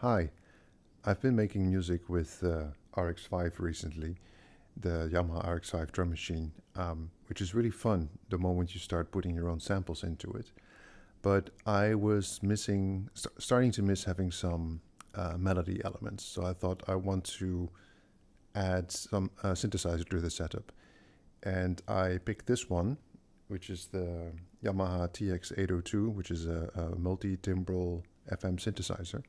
Hi, I've been making music with RX5 recently, the Yamaha RX5 drum machine, which is really fun the moment you start putting your own samples into it. But I was starting to miss having some melody elements, so I thought I want to add some synthesizer to the setup. And I picked this one, which is the Yamaha TX802, which is a multi-timbral FM synthesizer.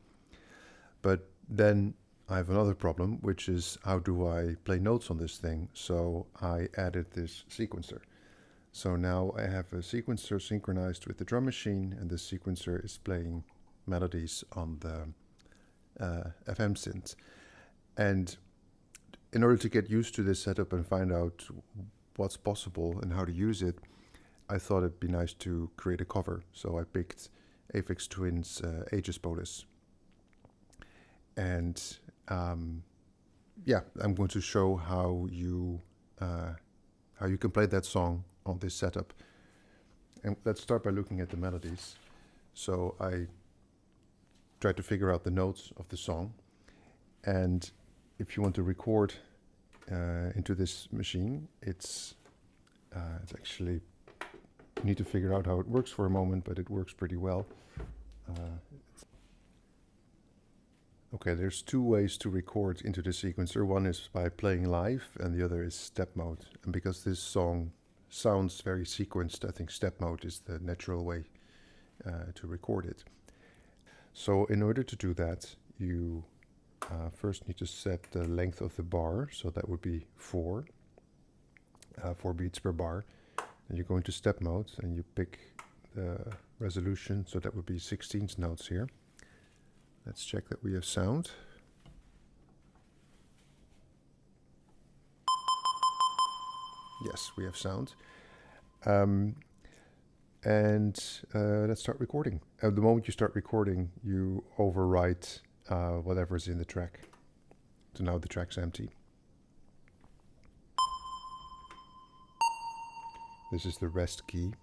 But then I have another problem, which is how do I play notes on this thing? So I added this sequencer. So now I have a sequencer synchronized with the drum machine, and this sequencer is playing melodies on the FM synth. And in order to get used to this setup and find out what's possible and how to use it, I thought it'd be nice to create a cover. So I picked Aphex Twin's Ageispolis. And yeah, I'm going to show how you can play that song on this setup. And let's start by looking at the melodies. So I tried to figure out the notes of the song, and if you want to record into this machine, it's actually, you need to figure out how it works for a moment, but it works pretty well. Okay, there's two ways to record into the sequencer. One is by playing live, and the other is step mode. And because this song sounds very sequenced, I think step mode is the natural way to record it. So in order to do that, you first need to set the length of the bar. So that would be 4 beats per bar. And you go into step mode, and you pick the resolution. So that would be 16th notes here. Let's check that we have sound. Yes, we have sound. Let's start recording. At the moment you start recording, you overwrite whatever's in the track. So now the track's empty. This is the rest key.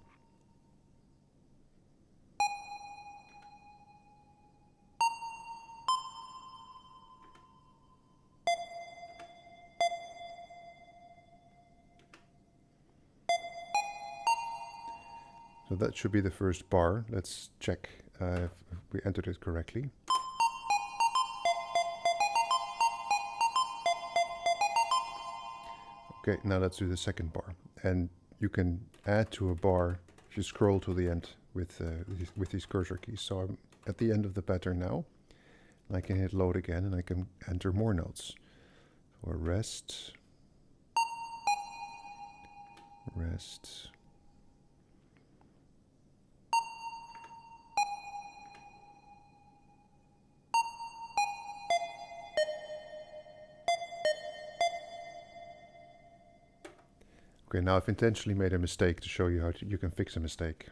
So that should be the first bar. Let's check if we entered it correctly. Okay, now let's do the second bar. And you can add to a bar if you scroll to the end with these cursor keys. So I'm at the end of the pattern now. And I can hit load again, and I can enter more notes. So a rest, rest. Okay, now I've intentionally made a mistake to show you how you can fix a mistake.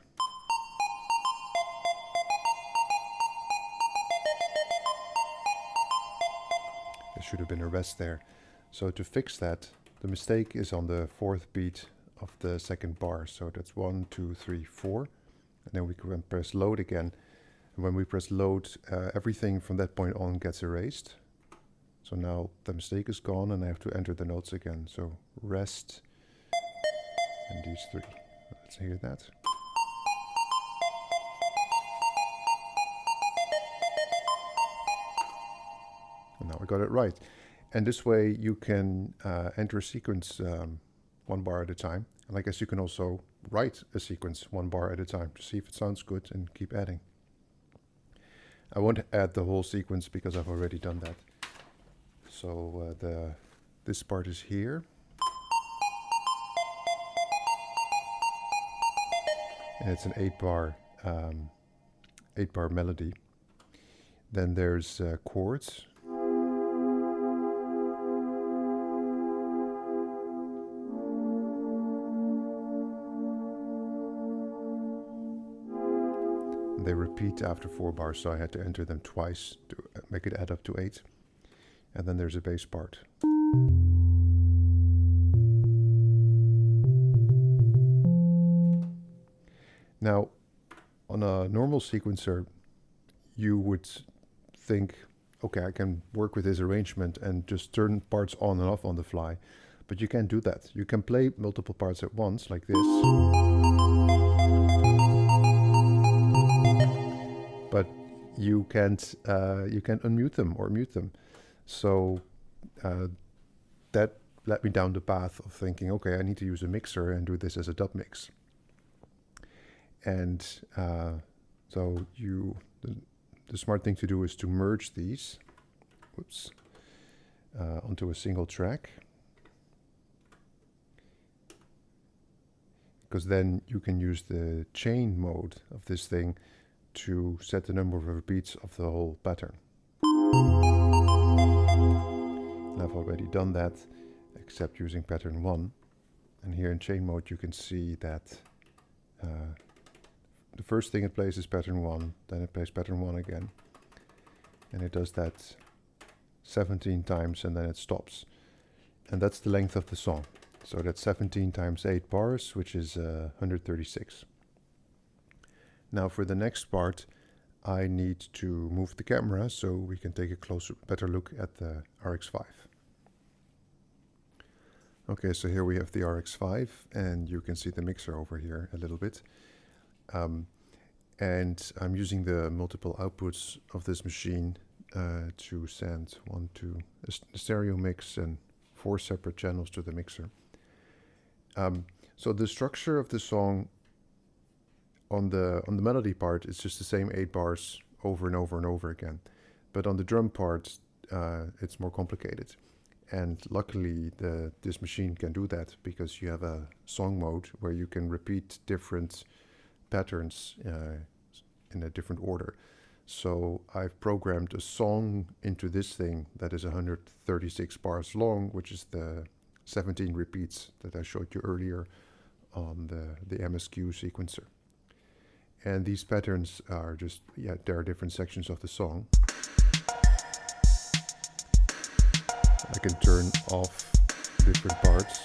There should have been a rest there. So to fix that, the mistake is on the 4th beat of the second bar. So that's 1, 2, 3, 4. And then we can press load again. And when we press load, everything from that point on gets erased. So now the mistake is gone, and I have to enter the notes again. So rest. And these 3. Let's hear that. And now I got it right. And this way you can enter a sequence 1 bar at a time. And I guess you can also write a sequence 1 bar at a time to see if it sounds good and keep adding. I won't add the whole sequence because I've already done that. So this part is here. And it's an 8-bar melody. Then there's chords. They repeat after 4 bars, so I had to enter them twice to make it add up to 8. And then there's a bass part. Now, on a normal sequencer, you would think okay, I can work with this arrangement and just turn parts on and off on the fly. But you can't do that. You can play multiple parts at once, like this. But you can't unmute them or mute them. So that led me down the path of thinking, okay, I need to use a mixer and do this as a dub mix. And so the smart thing to do is to merge these, whoops, onto a single track. Because then you can use the chain mode of this thing to set the number of repeats of the whole pattern. And I've already done that, except using pattern 1. And here in chain mode you can see that the first thing it plays is pattern 1, then it plays pattern 1 again. And it does that 17 times and then it stops. And that's the length of the song. So that's 17 times 8 bars, which is 136. Now for the next part, I need to move the camera so we can take a better look at the RX5. Okay, so here we have the RX5, and you can see the mixer over here a little bit. And I'm using the multiple outputs of this machine to send a stereo mix and 4 separate channels to the mixer. So the structure of the song on the melody part is just the same 8 bars over and over and over again. But on the drum part, it's more complicated. And luckily, this machine can do that because you have a song mode where you can repeat different patterns in a different order. So I've programmed a song into this thing that is 136 bars long, which is the 17 repeats that I showed you earlier on the MSQ sequencer. And these patterns are just, there are different sections of the song. I can turn off different parts.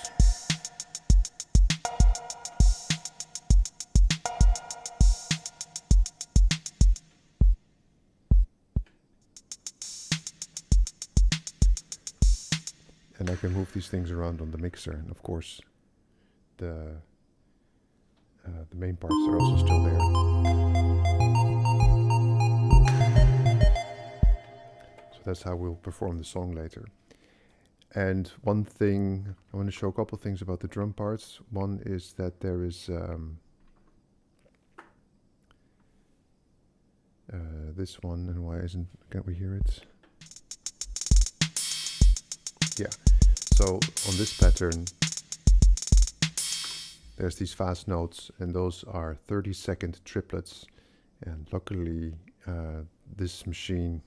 And I can move these things around on the mixer, and of course the main parts are also still there. So that's how we'll perform the song later. And one thing, I want to show a couple things about the drum parts. One is that there is this one, and why can't we hear it? Yeah, so on this pattern, there's these fast notes, and those are 30-second triplets. And luckily, this machine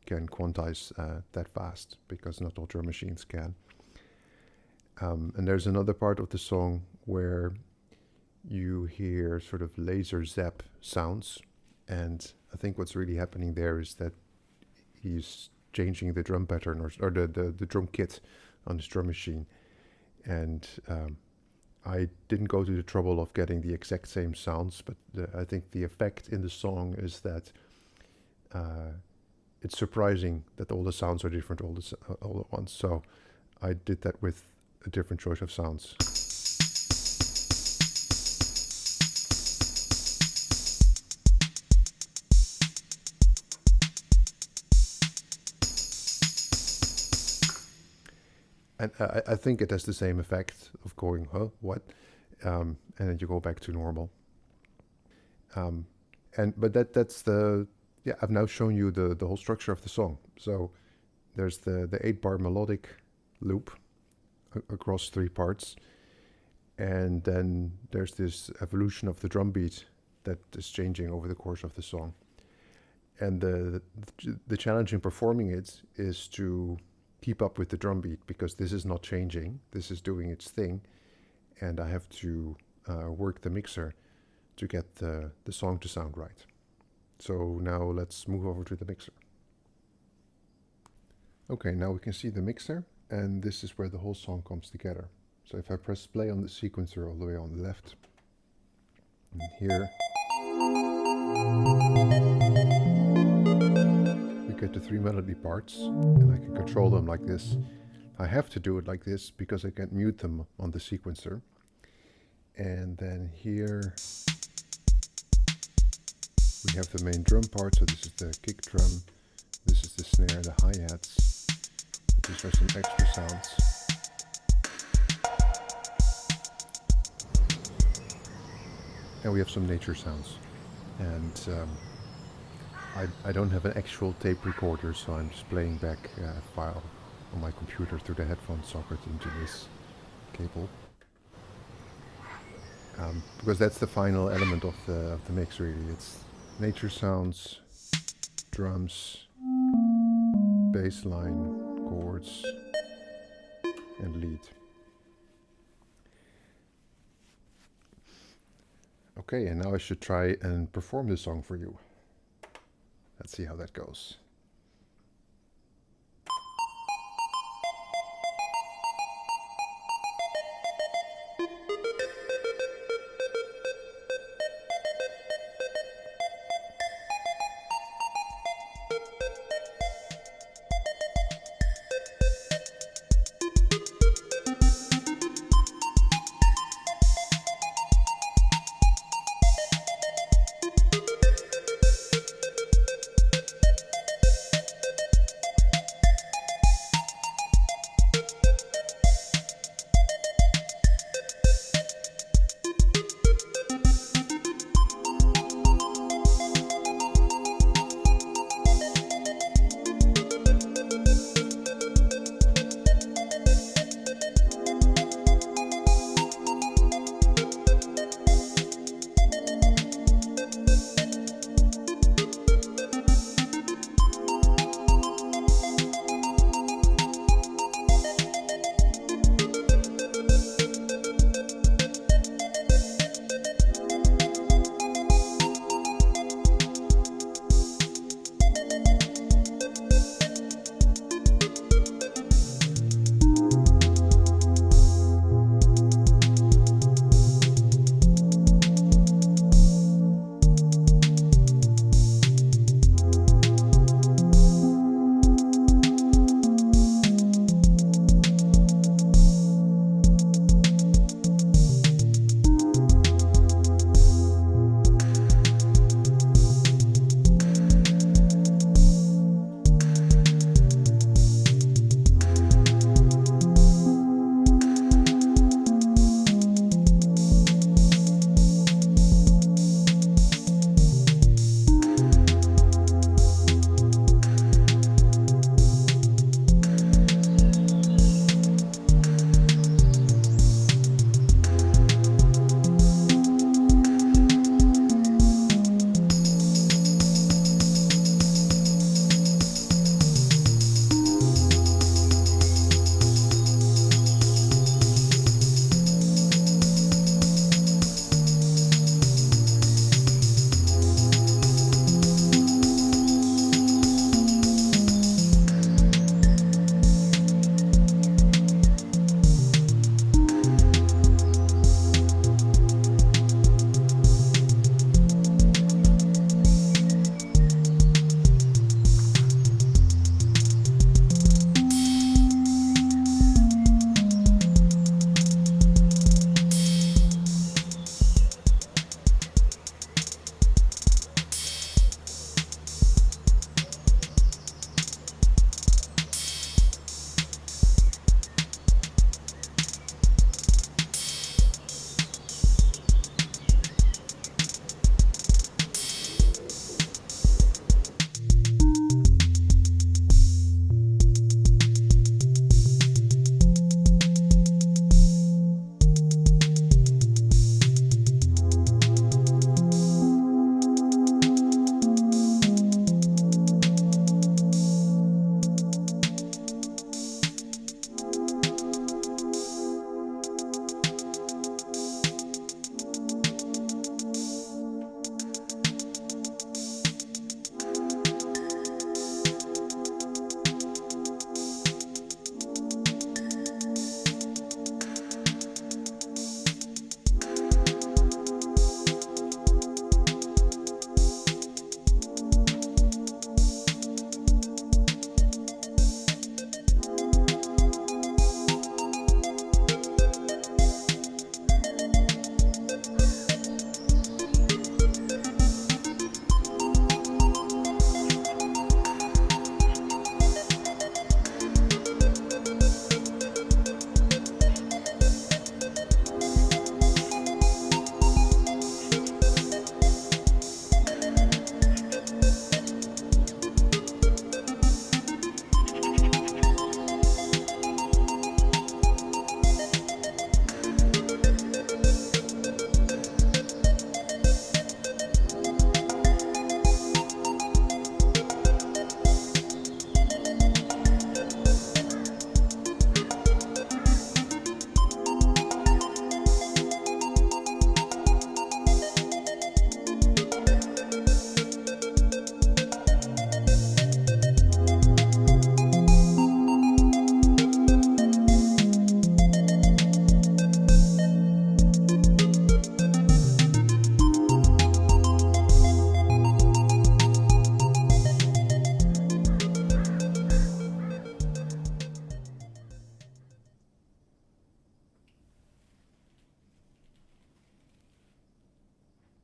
can quantize that fast, because not all drum machines can. And there's another part of the song where you hear sort of laser zap sounds. And I think what's really happening there is that he's changing the drum pattern or the drum kit on his drum machine. And I didn't go to the trouble of getting the exact same sounds, but I think the effect in the song is that it's surprising that all the sounds are different all at once. So I did that with a different choice of sounds. And I think it has the same effect of going, huh, what? And then you go back to normal. But that's the, I've now shown you the whole structure of the song. So there's the 8-bar melodic loop across 3 parts. And then there's this evolution of the drum beat that is changing over the course of the song. And the challenge in performing it is to keep up with the drum beat, because this is not changing, this is doing its thing, and I have to work the mixer to get the song to sound right. So now let's move over to the mixer. Okay, now we can see the mixer, and this is where the whole song comes together. So if I press play on the sequencer all the way on the left, and here we get the 3 melody parts, and I can control them like this. I have to do it like this because I can't mute them on the sequencer. And then here we have the main drum part, so this is the kick drum, this is the snare, the hi-hats, these are some extra sounds. And we have some nature sounds. And I don't have an actual tape recorder, so I'm just playing back a file on my computer through the headphone socket into this cable. Because that's the final element of the mix, really. It's nature sounds, drums, bass line, chords, and lead. Okay, and now I should try and perform this song for you. Let's see how that goes.